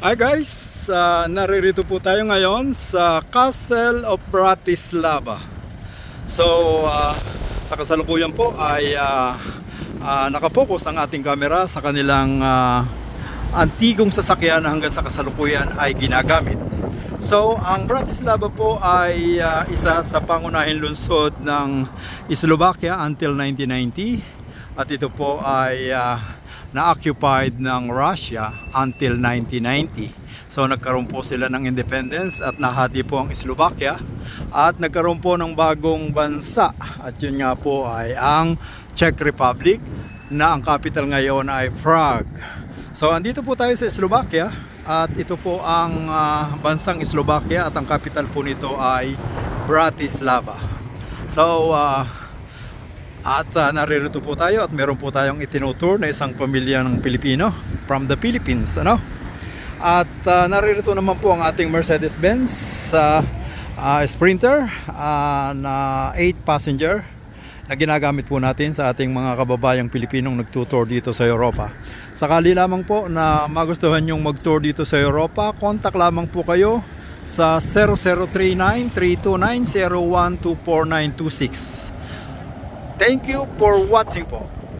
Hi guys, naririto po tayo ngayon sa Castle of Bratislava. So, sa kasalukuyan po ay nakapokus ang ating camera sa kanilang antigong sasakyan na hanggang sa kasalukuyan ay ginagamit. So, ang Bratislava po ay isa sa pangunahing lungsod ng Slovakia until 1990 at ito po ay na-occupied ng Russia until 1990. So nagkaroon po sila ng independence at nahati po ang Slovakia at nagkaroon po ng bagong bansa at yun nga po ay ang Czech Republic na ang capital ngayon ay Prague. So andito po tayo sa Slovakia at ito po ang bansang Slovakia at ang capital po nito ay Bratislava. So naririto po tayo at meron po tayong itinutour na isang pamilya ng Pilipino from the Philippines, ano? At naririto naman po ang ating Mercedes-Benz Sprinter na 8 passenger na ginagamit po natin sa ating mga kababayang Pilipinong nagtutour dito sa Europa. Sakali lamang po na magustuhan yung mag-tour dito sa Europa, contact lamang po kayo sa 0039-329-0124926. Thank you for watching po.